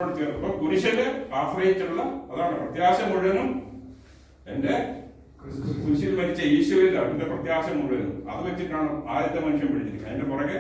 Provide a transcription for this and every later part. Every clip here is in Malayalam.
അപ്പൊ കുരിശിനെ ആശ്രയിച്ചുള്ള അതാണ് പ്രത്യാശ മുഴുവനും എന്റെ കുരിശിൽ മരിച്ച ഈശോയിലാണ് എന്റെ പ്രത്യാശ മുഴുവനും. അത് വെച്ചിട്ടാണ് ആദ്യത്തെ മനുഷ്യൻ പിടിച്ചിരിക്കുന്നത്. അതിന്റെ പുറകെ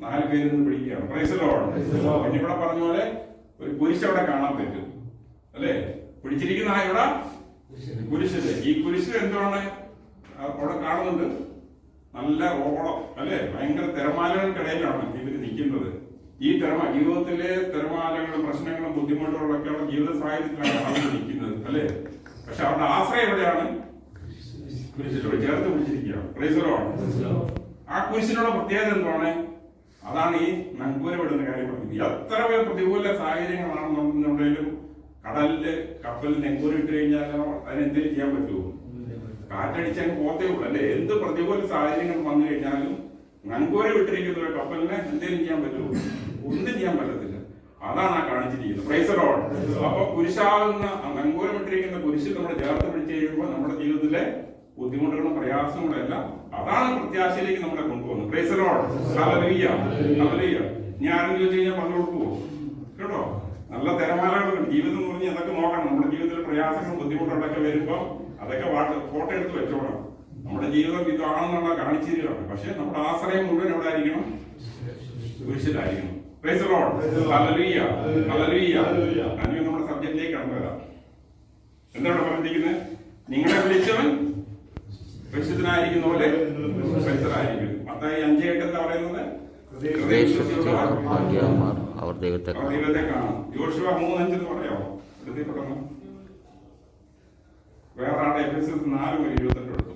4 പേരിൽ നിന്ന് പിടിക്കുകയാണ്. Praise Lord. പിന്നെ ഇവിടെ പറഞ്ഞ പോലെ ഒരു കുരിശ് അവിടെ കാണാൻ പറ്റും അല്ലേ? പിടിച്ചിരിക്കുന്ന ഇവിടെ കുരിശില്. ഈ കുരിശിൽ എന്താണ് അവിടെ കാണുന്നുണ്ട്? നല്ല ഓളം അല്ലെ? ഭയങ്കര തിരമാലകൾക്കിടയിലാണ് ഇവര് നിൽക്കുന്നത്. ഈ ജീവിതത്തിലെ തിരമാലകളും പ്രശ്നങ്ങളും ബുദ്ധിമുട്ടുകളും ഒക്കെയുള്ള ജീവിത സാഹചര്യത്തിലാണ് അവർ നിൽക്കുന്നത് അല്ലെ? പക്ഷെ അവരുടെ ആശ്രയം എവിടെയാണ്? കുരിശിലോട് ചേർത്ത് പിടിച്ചിരിക്കുകയാണ്. Praise lord. ആ കുരിശിനുള്ള പ്രത്യേകത എന്താണ്? അതാണ് ഈ നങ്കൂരപ്പെടുന്ന കാര്യം പറഞ്ഞത്. എത്ര പ്രതികൂല സാഹചര്യങ്ങളാണെന്നുണ്ടെങ്കിലും കടലില് കപ്പലിൽ നെങ്കൂരിട്ട് കഴിഞ്ഞാൽ അതിനെന്തെങ്കിലും ചെയ്യാൻ പറ്റുമോ? കാറ്റടിച്ചങ്ങ് പോത്തേ ഉള്ളൂ അല്ലെ? എന്ത് പ്രതികൂല സാഹചര്യങ്ങൾ വന്നു കഴിഞ്ഞാലും നങ്കൂര വിട്ടിരിക്കുന്ന ഒരു കപ്പലിനെ എന്തെങ്കിലും ചെയ്യാൻ പറ്റുമോ? ഒന്നും ചെയ്യാൻ പറ്റത്തില്ല. അതാണ് ആ കാണിച്ചിരിക്കുന്നത്. Praise Lord. അപ്പൊ കുരിശാകുന്ന നങ്കൂരം ഇട്ടിരിക്കുന്ന കുരിശ് നമ്മൾ ചേർത്ത് പിടിച്ച് കഴിയുമ്പോൾ നമ്മുടെ ജീവിതത്തിലെ ബുദ്ധിമുട്ടുകളും പ്രയാസങ്ങളും എല്ലാം അതാണ് പ്രത്യാശയിലേക്ക് നമ്മളെ കൊണ്ടുപോകുന്നത്. Praise Lord. ഹല്ലേലൂയ. ഹല്ലേലൂയ. ഇനി ആരെങ്കിലും ചോദിച്ചു കഴിഞ്ഞാൽ പറഞ്ഞു കൊടുക്കുവോ? കേട്ടോ, നല്ല തിരമാലകളുണ്ട്. ജീവിതം എന്ന് പറഞ്ഞാൽ അതൊക്കെ നോക്കണം. നമ്മുടെ ജീവിതത്തിലെ പ്രയാസങ്ങളും ബുദ്ധിമുട്ടുകളൊക്കെ വരുമ്പോൾ അതൊക്കെ ഫോട്ടോ എടുത്ത് വെച്ചോണം. നമ്മുടെ ജീവിതം ഇതാണെന്നുള്ള കാണിച്ചു തരികയാണ്. പക്ഷെ നമ്മുടെ ആശ്രയം മുഴുവൻ എവിടെ ആയിരിക്കണം? കുരിശിലായിരിക്കണം. Praise Lord. ഹല്ലേലൂയ. ഹല്ലേലൂയ. ഞാൻ നമ്മുടെ സബ്ജക്റ്റിലേക്ക് കടന്നു വരാം. എന്താണ് പറഞ്ഞിരിക്കുന്നത്? നിങ്ങളെ വിളിച്ചവൻ പരിശുദ്ധനായിരിക്കുന്ന പോലെ പരിശുദ്ധനായിരിക്കും. മത്തായി 5:8 എന്താ പറയുന്നത്? അവർ ദൈവത്തെ കാണും. യോശുവ 3:5 എന്ന് പറയാമോ? പെട്ടെന്ന് വേറെ ആളുടെ എഫെസ്യസ് 4:28 എടുത്തു.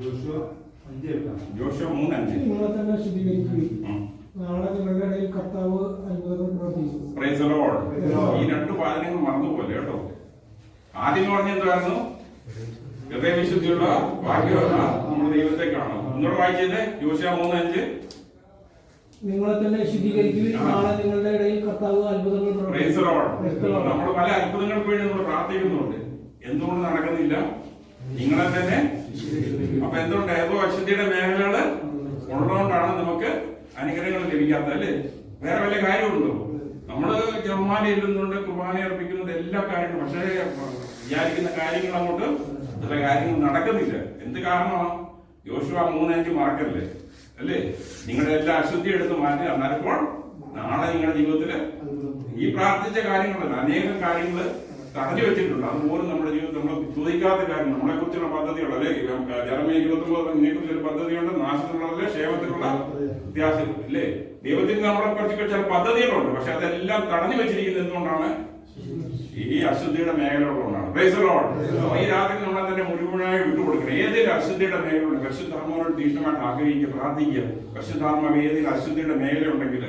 യോശുവ 3:5. നിങ്ങളെ തന്നെ ശുദ്ധീകരിക്കുകയും നാളെ നിങ്ങളുടെ ഇടയിൽ കർത്താവ് അത്ഭുതങ്ങൾ പ്രവർത്തിക്കും. Price the lord. ഈ 2 വാചകങ്ങൾ മറന്നുപോലെ കേട്ടോ. ആദ്യം പറഞ്ഞെന്തായിരുന്നു? ഹൃദയവിശുദ്ധിയുള്ള ഭാഗ്യമുള്ള നമ്മുടെ ദൈവത്തെ കാണും. ഒന്നുകൂടെ വായിച്ചത് യോശുവ 3:5. നിങ്ങളെ തന്നെ ശുദ്ധീകരിക്കുകയും നാളെ നിങ്ങളുടെ ഇടയിൽ കർത്താവ് അത്ഭുതങ്ങൾ പ്രൈസ് ദി ലോർഡ്. നമ്മൾ പല അത്ഭുതങ്ങൾക്ക് വേണ്ടി നമ്മൾ പ്രാർത്ഥിക്കുന്നുണ്ട്. എന്തുകൊണ്ട് നടക്കുന്നില്ല? നിങ്ങളെ തന്നെ. അപ്പൊ എന്തുകൊണ്ട്? ഏതോ അശുദ്ധിയുടെ മേഖലകള് ഉള്ളതുകൊണ്ടാണ് നമുക്ക് അനുഗ്രഹങ്ങൾ ലഭിക്കാത്തത് അല്ലേ? വേറെ വല്ല കാര്യമുണ്ടോ? നമ്മള് ജപമാല ഇരുന്നുണ്ട്, കുർബാന അർപ്പിക്കുന്നുണ്ട്, എല്ലാ കാര്യങ്ങളും. പക്ഷേ വിചാരിക്കുന്ന കാര്യങ്ങൾ അങ്ങോട്ട് ചില കാര്യങ്ങൾ നടക്കുന്നില്ല. എന്ത് കാരണമാണ്? യോശുവ 3:5 മറക്കല്ലേ അല്ലേ? നിങ്ങളുടെ എല്ലാ അശുദ്ധി എടുത്ത് മാറ്റി. അന്നേരപ്പോൾ നാളെ നിങ്ങളുടെ ജീവിതത്തില് ഈ പ്രാർത്ഥിച്ച കാര്യങ്ങളല്ല, അനേകം കാര്യങ്ങള് തടഞ്ഞു വെച്ചിട്ടുണ്ട്. അതുപോലും നമ്മുടെ ജീവിതത്തിൽ നമ്മൾ ചോദിക്കാത്ത കാര്യം, നമ്മളെ കുറിച്ചുള്ള പദ്ധതികൾ അല്ലെ? ജെറമ്യ 29 കുറിച്ചൊരു പദ്ധതിയുണ്ട്. നാശത്തിനുള്ളതല്ലേ, ക്ഷേമത്തിനുള്ള വ്യത്യാസം അല്ലേ? ദൈവത്തിന് നമ്മളെ കുറിച്ച് ചില പദ്ധതികളുണ്ട്. പക്ഷെ അതെല്ലാം തടഞ്ഞു വെച്ചിരിക്കുന്നത് എന്തുകൊണ്ടാണ്? ഈ അശുദ്ധിയുടെ മേഖലകളുകൊണ്ടാണ്. Praise the lord. ഈ രാത്രി നമ്മളെ തന്നെ മുഴുവനായി വിട്ടുകൊടുക്കണം. ഏതെങ്കിലും അശുദ്ധിയുടെ മേഖലയുണ്ട്, പരിശുദ്ധാത്മാവോട് തീഷ്ണമായിട്ട് ആഗ്രഹിക്കുക, പ്രാർത്ഥിക്കുക. പരിശുദ്ധാത്മാവ് ഏതെങ്കിലും അശുദ്ധിയുടെ മേഖല ഉണ്ടെങ്കിൽ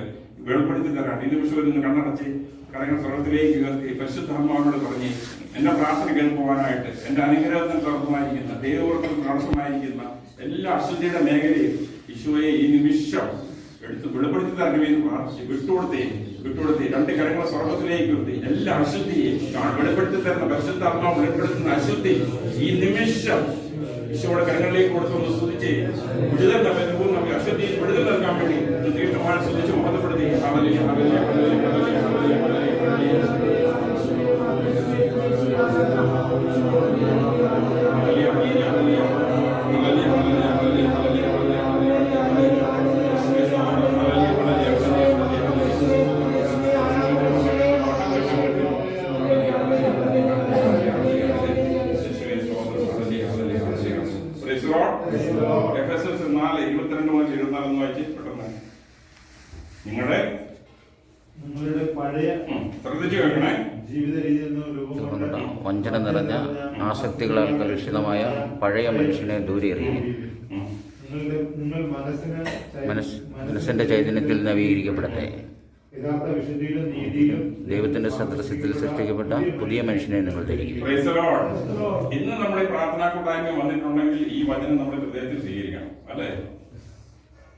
വെളിപ്പെടുത്തി തരാം. ഈ നിമിഷം ഒന്ന് കണ്ണടച്ച് കരങ്ങൾ സ്വർഗത്തിലേക്ക് ഉയർത്തി പരിശുദ്ധാത്മാവിനോട് പറഞ്ഞ് എന്റെ പ്രാർത്ഥന കേൾക്കുവാനായിട്ട്, എന്റെ അനുഗ്രഹത്തിന് തടസ്സമായിരിക്കുന്ന, ദൈവവർഗത്തിന് തടസ്സമായിരിക്കുന്ന എല്ലാ അശുദ്ധിയുടെ മേഖലയും ഈശോയെ ഈ നിമിഷം എടുത്ത് വെളിപ്പെടുത്തി തരണമെന്ന് പ്രാർത്ഥിച്ച് വിട്ടുകൊടുത്തേ. 2 കരങ്ങൾ സ്വർഗത്തിലേക്ക് ഉയർത്തി എല്ലാ അശുദ്ധിയും വെളിപ്പെടുത്തി തരുന്ന പരിശുദ്ധാത്മാവ് വെളിപ്പെടുത്തുന്ന അശുദ്ധി ഈ നിമിഷം ഈശോയുടെ കരങ്ങളിലേക്ക് കൊടുത്തൊന്ന് സ്തുതിച്ച് വിടുതൽ നമുക്ക് അശുദ്ധി വിടുതൽ നൽകാൻ വേണ്ടി തീർത്ഥമായി സ്തുതിച്ച് മുഖത്തപ്പെടുത്തി. ഹല്ലേലൂയ. ഹല്ലേലൂയ. ഹല്ലേലൂയ. എഫെസ്യസ് 4:22-24 വായിച്ച് പെട്ടെന്ന്. നിങ്ങളുടെ പഴയ ശ്രദ്ധിച്ചു കേൾക്കണേ. ജീവിത രീതിയിൽ വഞ്ചന നിറഞ്ഞ ആസക്തികളാൽ കലുഷിതമായ പഴയ മനുഷ്യനെ ദൂരെ എറിയുകയും മനസ്സിന്റെ ചൈതന്യത്തിൽ നവീകരിക്കപ്പെടട്ടെ. ദൈവത്തിന്റെ സദൃശ്യത്തിൽ സൃഷ്ടിക്കപ്പെട്ട പുതിയ മനുഷ്യനെ നിങ്ങൾ ധരിക്കുക. ഇന്ന് നമ്മുടെ പ്രാർത്ഥനാ കൂട്ടായ്മ വന്നിട്ടുണ്ടെങ്കിൽ ഈ വചനം നമ്മുടെ ഹൃദയത്തിൽ സ്വീകരിക്കണം അല്ലെ?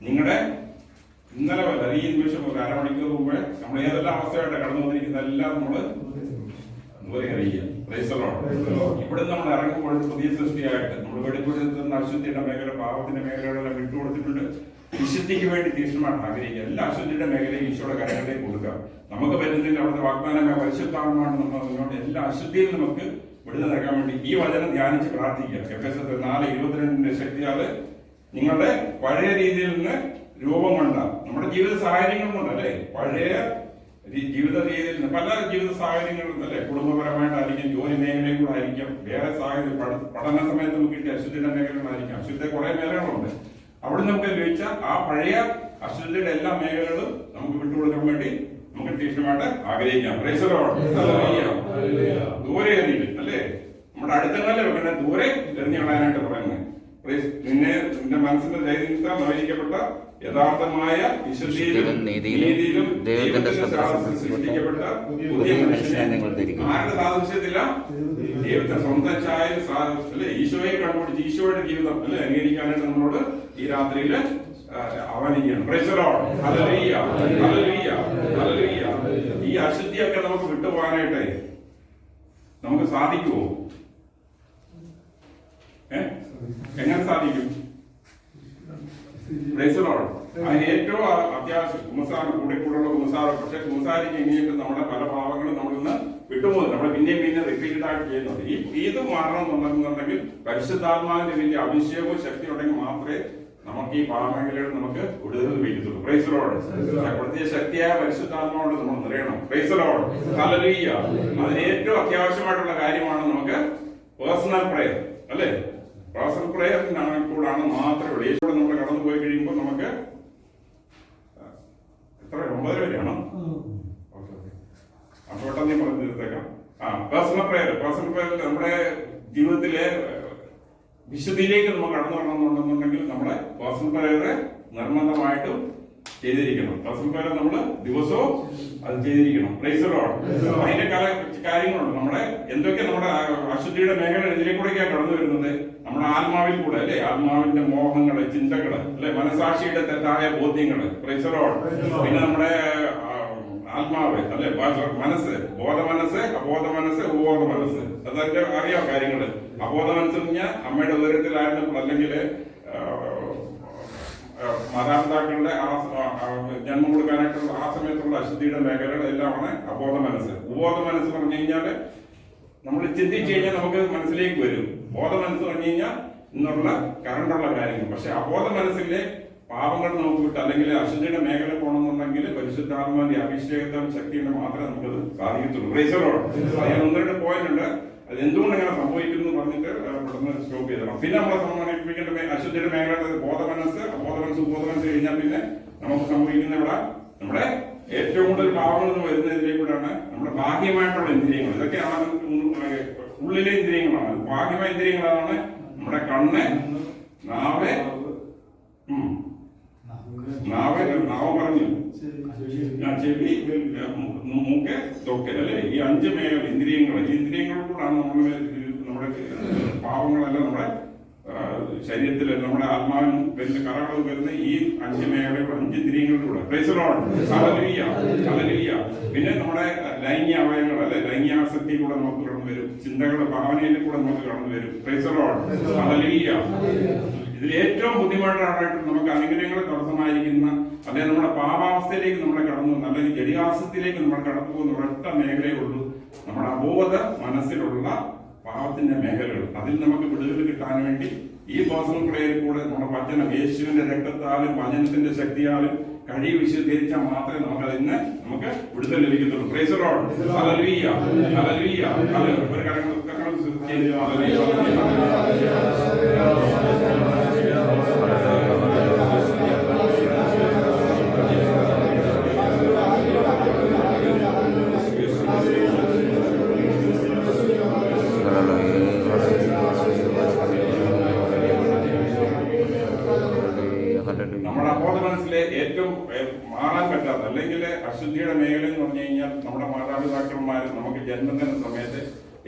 നിങ്ങളുടെ ഇന്നലെ വല്ല ഈ നിമിഷം ഒരു അരമണിക്കൂർ മുമ്പ് നമ്മൾ ഏതെല്ലാം അവസ്ഥയായിട്ട് കടന്നു വന്നിരിക്കുന്ന എല്ലാം നമ്മള് ദൂരെ അറിയുക. ഇവിടെ നമ്മൾ ഇറങ്ങുമ്പോൾ പുതിയ സൃഷ്ടിയായിട്ട് നമ്മൾ വെളിപ്പെടുത്തുന്ന അശുദ്ധിയുടെ മേഖല, പാപത്തിന്റെ മേഖലകളെല്ലാം വിട്ടുകൊടുത്തിട്ടുണ്ട്. വിശുദ്ധിക്ക് വേണ്ടി തീക്ഷ്ണമായിട്ട് ആഗ്രഹിക്കുക. എല്ലാ അശുദ്ധിയുടെ മേഖലയും ഈശോയുടെ കരങ്ങളിലേക്ക് കൊടുക്കുക. നമുക്ക് പറ്റുന്നില്ല, അവിടുത്തെ വാഗ്ദാനമായ പരിശുദ്ധാത്മാവാണ് നമ്മൾ മുന്നോട്ട് എല്ലാ അശുദ്ധിയിൽ നമുക്ക് വിടുതൽ നൽകാൻ വേണ്ടി ഈ വചനം ധ്യാനിച്ച് പ്രാർത്ഥിക്കുക. എഫെസർ 4:22 ശക്തിയാല് നിങ്ങളുടെ പഴയ രീതിയിൽ നിന്ന് രൂപം കൊണ്ട നമ്മുടെ ജീവിത സാഹചര്യങ്ങൾ കൊണ്ടല്ലേ, പഴയ ജീവിത രീതിയിൽ നിന്ന് പല ജീവിത സാഹചര്യങ്ങളിൽ നിന്നല്ലേ, കുടുംബപരമായിട്ടായിരിക്കും, ജോലി മേഖലയിൽ കൂടെ ആയിരിക്കാം, വേറെ സാഹചര്യം പഠന സമയത്ത് നമുക്ക് കിട്ടിയ അശുദ്ധിയുടെ മേഖലകളായിരിക്കാം. അശുദ്ധിയുടെ കുറെ മേഖലകളുണ്ട്. അവിടെ നമുക്ക് ലഭിച്ച ആ പഴയ അശുദ്ധിയുടെ എല്ലാ മേഖലകളും നമുക്ക് വിട്ടുകൊടുക്കാൻ വേണ്ടി നമുക്ക് തീക്ഷ്ണമായിട്ട് ആഗ്രഹിക്കാം. ദൂരെ എറിയില്ല അല്ലേ, നമ്മുടെ അടുത്തങ്ങളല്ലേ വെക്കണേ, ദൂരെ എറിഞ്ഞു കളയാനായിട്ട് പറയുന്നത്. നിന്റെ മനസ്സിന്റെ ധൈര്യത്താൽ നവീകരിക്കപ്പെട്ട യഥാർത്ഥമായ വിശുദ്ധിയിലും നീതിയിലും ദൈവത്തിന്റെ സൃഷ്ടിക്കപ്പെട്ട പുതിയ മനുഷ്യനെ ആരുടെ സാദൃശ്യത്തില്ല, ദൈവത്തെ സ്വന്തം ചായയിൽ അല്ലെ ഈശോയെ കണ്ടുപിടിച്ച് ഈശോയുടെ ജീവിതം അല്ലെ അംഗീകരിക്കാനായിട്ട് നമ്മളോട് ഈ രാത്രിയില് ആഹ്വാനിക്കുകയാണ്. ഈ അശുദ്ധിയൊക്കെ നമുക്ക് വിട്ടുപോകാനായിട്ട് നമുക്ക് സാധിക്കുമോ? എങ്ങനെ സാധിക്കും? അതിന് ഏറ്റവും അത്യാവശ്യം കുമ്പസാരം, കൂടെയുള്ള കുമ്പസാരം. പക്ഷെ കുമ്പസാരിക്ക് ഇനിയിട്ട് നമ്മുടെ പല ഭാവങ്ങളും നമ്മളിന്ന് വിട്ടുപോകുന്നു. നമ്മൾ പിന്നെയും റിപ്പീറ്റഡ് ആയിട്ട് ചെയ്യുന്നുണ്ട്. ഇത് മാറണമെന്നുണ്ടെങ്കിൽ പരിശുദ്ധാത്മാവിന്റെ വലിയ അഭിഷേകവും ശക്തി ഉണ്ടെങ്കിൽ മാത്രമേ നമുക്ക് ഈ പാപമേഖലകൾ നമുക്ക് വിടുതൽ ലഭിക്കത്തുള്ളൂ. Praise Lord. പ്രത്യേക ശക്തിയായ പരിശുദ്ധാത്മാവോട് നമ്മൾ നിറയണം. Praise Lord. ഹല്ലേലൂയ. അതിന് ഏറ്റവും അത്യാവശ്യമായിട്ടുള്ള കാര്യമാണ് നമുക്ക് പേഴ്സണൽ പ്രയർ അല്ലേ. പേഴ്സണൽ പ്രയറിനാണ് കൂടാണ് മാത്രമേ യേശുവിടെ നമ്മൾ കടന്നു പോയി കഴിയുമ്പോൾ നമുക്ക് എത്ര 9 വരെയാണോ? അപ്പൊ പെട്ടെന്ന് ഞാൻ പറഞ്ഞു തീർത്തേക്കാം. പേഴ്സണൽ പ്രയർ നമ്മുടെ ജീവിതത്തിലെ വിശുദ്ധിയിലേക്ക് നമുക്ക് കടന്നു വരണമെന്നുണ്ടെന്നുണ്ടെങ്കിൽ നമ്മുടെ പേഴ്സണൽ പ്രയർ നിർബന്ധമായിട്ടും ചെയ്തിരിക്കണം. പേഴ്സണൽ പ്രയർ നമ്മൾ ദിവസവും അത് ചെയ്തിരിക്കണം. Price the Lord. അതിന്റെ കാര്യങ്ങളുണ്ട്. നമ്മുടെ എന്തൊക്കെ നമ്മുടെ അശുദ്ധിയുടെ മേഖല ഇതിലേക്കൂടെയൊക്കെയാണ് കടന്നു വരുന്നത്. നമ്മുടെ ആത്മാവിൽ കൂടെ അല്ലെ, ആത്മാവിന്റെ മോഹങ്ങള്, ചിന്തകള് അല്ലെ, മനസാക്ഷിയുടെ തെറ്റായ ബോധ്യങ്ങള്. Price the Lord. പിന്നെ നമ്മുടെ ആത്മാവ് അല്ലെ, മനസ്സ്, ബോധ മനസ്സ്, അബോധ മനസ്സ്, ഉപബോധ മനസ്സ്. അതൊക്കെ അറിയാം കാര്യങ്ങള്. അബോധ മനസ്സ് പറഞ്ഞാൽ അമ്മയുടെ ഉദരത്തിലായിരുന്നപ്പോൾ അല്ലെങ്കിൽ മാതാപിതാക്കളുടെ ജന്മം കൊടുക്കാനായിട്ടുള്ള ആ സമയത്തുള്ള അശുദ്ധിയുടെ മേഖലകൾ എല്ലാമാണ് അബോധ മനസ്സ്. ഉപബോധ മനസ്സ് പറഞ്ഞു കഴിഞ്ഞാല് നമ്മൾ ചിന്തിച്ചു കഴിഞ്ഞാൽ നമുക്ക് മനസ്സിലേക്ക് വരും. ബോധ മനസ്സ് പറഞ്ഞു കഴിഞ്ഞാൽ ഇന്നുള്ള കറണ്ടുള്ള കാര്യങ്ങൾ. പക്ഷെ അബോധ മനസ്സിലെ പാപങ്ങൾ നമുക്ക് വിട്ട് അല്ലെങ്കിൽ അശുദ്ധിയുടെ മേഖല പോകണമെന്നുണ്ടെങ്കിൽ പരിശുദ്ധാത്മാവിന്റെ അഭിഷേകത്താൽ ശക്തിയുടെ മാത്രമേ നമുക്കത് സാധിക്കത്തുള്ളൂ. Price the Lord. ഞാൻ 1-2 പോയിന്റ് ഉണ്ട്. അത് എന്തുകൊണ്ട് അങ്ങനെ സംഭവിക്കുന്നു പറഞ്ഞിട്ട് പെട്ടെന്ന് സ്റ്റോപ്പ് ചെയ്തണം. പിന്നെ നമ്മളെ സമ്മതിപ്പിക്കേണ്ട അശുദ്ധിയുടെ മേഖല ബോധ മനസ്സ്, അബോധ മനസ്സ്, ഉപബോധ മനസ്സ് കഴിഞ്ഞാൽ പിന്നെ നമുക്ക് സംഭവിക്കുന്ന ഇവിടെ നമ്മുടെ ഏറ്റവും കൂടുതൽ പാവങ്ങൾ വരുന്നതിലേക്കൂടെയാണ് നമ്മുടെ ബാഹ്യമായിട്ടുള്ള ഇന്ദ്രിയങ്ങൾ. ഇതൊക്കെയാണ് ഉള്ളിലെ ഇന്ദ്രിയങ്ങളാണ്. ബാഹ്യമായ ഇന്ദ്രിയങ്ങളാണ് നമ്മുടെ കണ്ണ്, നാവ് പറഞ്ഞു, ചെവി, മൂക്ക്, തൊക്ക് അല്ലെ. ഈ 5 മേഖല ഇന്ദ്രിയങ്ങൾ. ഈ ഇന്ദ്രിയങ്ങൾ കൂടാണ് നമ്മുടെ പാവങ്ങളെല്ലാം നമ്മുടെ ശരീരത്തിൽ നമ്മുടെ ആത്മാവിനും വരുന്ന കറകളും വരുന്ന ഈ 5 മേഖലകൾ, 5 ഇന്ദ്രിയങ്ങളിലൂടെ. Praise the lord. Hallelujah. Hallelujah. പിന്നെ നമ്മുടെ ലൈംഗിക അവയവങ്ങൾ അല്ലെ, ലൈംഗികാസക്തി കൂടെ നമുക്ക് കടന്നു വരും. ചിന്തകളുടെ ഭാവനയിൽ കൂടെ നമുക്ക് കടന്നു വരും. Price the lord. ഹല്ലേലൂയ. ഇതിൽ ഏറ്റവും ബുദ്ധിമുട്ടായിട്ട് നമുക്ക് അനുഗ്രഹങ്ങൾ തടസ്സമായിരിക്കുന്ന അല്ലെങ്കിൽ നമ്മുടെ പാപാവസ്ഥയിലേക്ക് നമ്മളെ കടന്നു വന്ന അല്ലെങ്കിൽ ജടികാസത്തിലേക്ക് നമ്മൾ കടന്നു പോകുന്ന ഒരൊറ്റ മേഖലയേ ഉള്ളൂ, നമ്മുടെ അബോധ മനസ്സിലുള്ള പാപത്തിന്റെ മേഖലകൾ. അതിൽ നമുക്ക് വിടുതൽ കിട്ടാൻ വേണ്ടി ഈ പേഴ്സണൽ പ്രയറിൽ കൂടെ നമ്മുടെ വചനം, യേശുവിന്റെ രക്തത്താലും വചനത്തിന്റെ ശക്തിയാലും കഴിവ് വിശദീകരിച്ചാൽ മാത്രമേ നമുക്ക് വിടുതൽ ലഭിക്കത്തുള്ളൂ. Praise the lord. Hallelujah. Hallelujah. ഒരു കരങ്ങൾ ചെയ്ത് ഹല്ലേലൂയ. നമ്മുടെ അബോധ മനസ്സിലെ ഏറ്റവും മാറാൻ പറ്റാത്ത അല്ലെങ്കിൽ അശുദ്ധിയുടെ മേഖല എന്ന് പറഞ്ഞു കഴിഞ്ഞാൽ നമ്മുടെ മാതാപിതാക്കന്മാർ നമുക്ക് ജന്മം തരുന്ന സമയത്ത്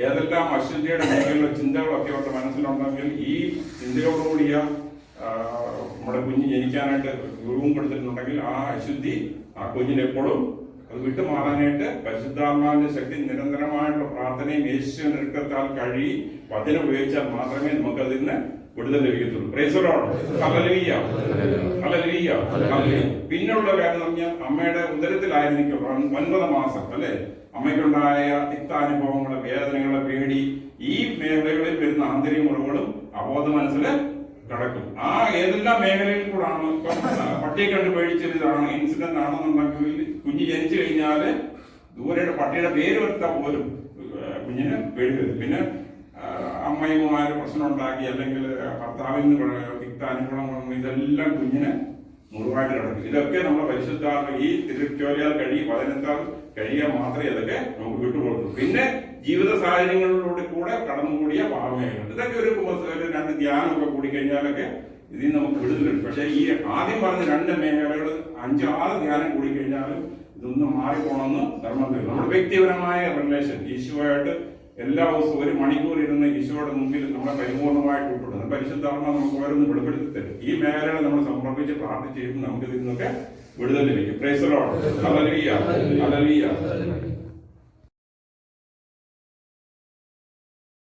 ഏതെല്ലാം അശുദ്ധിയുടെ മേഖലയിലെ ചിന്തകളൊക്കെ അവരുടെ മനസ്സിലുണ്ടെങ്കിൽ ഈ ചിന്തയോടുകൂടിയ നമ്മുടെ കുഞ്ഞ് ജനിക്കാനായിട്ട് രൂപം കൊടുത്തിട്ടുണ്ടെങ്കിൽ ആ അശുദ്ധി ആ കുഞ്ഞിനെപ്പോഴും അത് വിട്ടുമാറാനായിട്ട് പരിശുദ്ധാത്മാവിന്റെ ശക്തി, നിരന്തരമായിട്ടുള്ള പ്രാർത്ഥനയും യേശുവിന്റെ രക്തത്താൽ കഴുകി വചനം ഉപയോഗിച്ചാൽ മാത്രമേ നമുക്ക് അതിന് വിടുതൽ ലഭിക്കത്തുള്ളൂ. Praise the lord. Hallelujah. Hallelujah. Hallelujah. പിന്നെയുള്ള കാര്യം എന്ന് പറഞ്ഞാൽ അമ്മയുടെ ഉദരത്തിലായിരിക്കും 9 മാസം അല്ലെ അമ്മയ്ക്കുണ്ടായ തിക്താനുഭവങ്ങള്, വേദനകള്, പേടി, ഈ മേഖലകളിൽ വരുന്ന ആന്തരിക മുറിവുകളും അബോധ മനസ്സില് കിടക്കും. ആ ഏതെല്ലാം മേഖലയിൽ കൂടാണ് ഇപ്പം പട്ടിയെ കണ്ട് പേടിച്ചതാണ് ഇൻസിഡന്റ് ആണെന്നുണ്ടെങ്കിൽ കുഞ്ഞ് ജനിച്ചു കഴിഞ്ഞാല് ദൂരെയുടെ പട്ടിയുടെ പേര് വരുത്താൻ പോലും കുഞ്ഞിന് പേടി വരും. പിന്നെ അമ്മയുമാര് പ്രശ്നം ഉണ്ടാക്കി അല്ലെങ്കിൽ ഭർത്താവിൽ നിന്ന് തിക്താനുഭവം, ഇതെല്ലാം കുഞ്ഞിന് മുറിവായിട്ട് കിടക്കും. ഇതൊക്കെ നമ്മുടെ പരിശുദ്ധാത്മ ഈ തിരുച്ചോരിയാൽ വചനത്താൽ കഴിയാൻ മാത്രമേ അതൊക്കെ നമുക്ക് വിട്ടുകൊടുക്കൂ. പിന്നെ ജീവിത സാഹചര്യങ്ങളിലൂടെ കൂടെ കടന്നുകൂടിയ പാവമേഖല, ഇതൊക്കെ ഒരു 2 ധ്യാനമൊക്കെ കൂടി കഴിഞ്ഞാലൊക്കെ ഇതിൽ നമുക്ക് വിടുതലുണ്ട്. പക്ഷെ ഈ ആദ്യം പറഞ്ഞ 2 മേഖലകൾ 5-6 ധ്യാനം കൂടി കഴിഞ്ഞാലും ഇതൊന്നും മാറിപ്പോണമെന്ന് നിർബന്ധമില്ല. നമ്മുടെ വ്യക്തിപരമായ റിലേഷൻ ഈശോയായിട്ട് എല്ലാ ദിവസവും 1 മണിക്കൂർ ഇരുന്ന് ഈശോയുടെ മുമ്പിൽ നമ്മളെ പരിപൂർണമായിട്ട് ഉൾപ്പെടുന്നത് പരിശുദ്ധാത്മ നമുക്ക് ഓരോന്ന് വെളിപ്പെടുത്തി തരും. ഈ മേഖലകളെ നമ്മൾ സമർപ്പിച്ച് പ്രാർത്ഥിച്ച് നമുക്ക് ഇതിൽ നിന്നൊക്കെ വിടുതൽ ലഭിക്കും. Price the lord. Hallelujah. Hallelujah.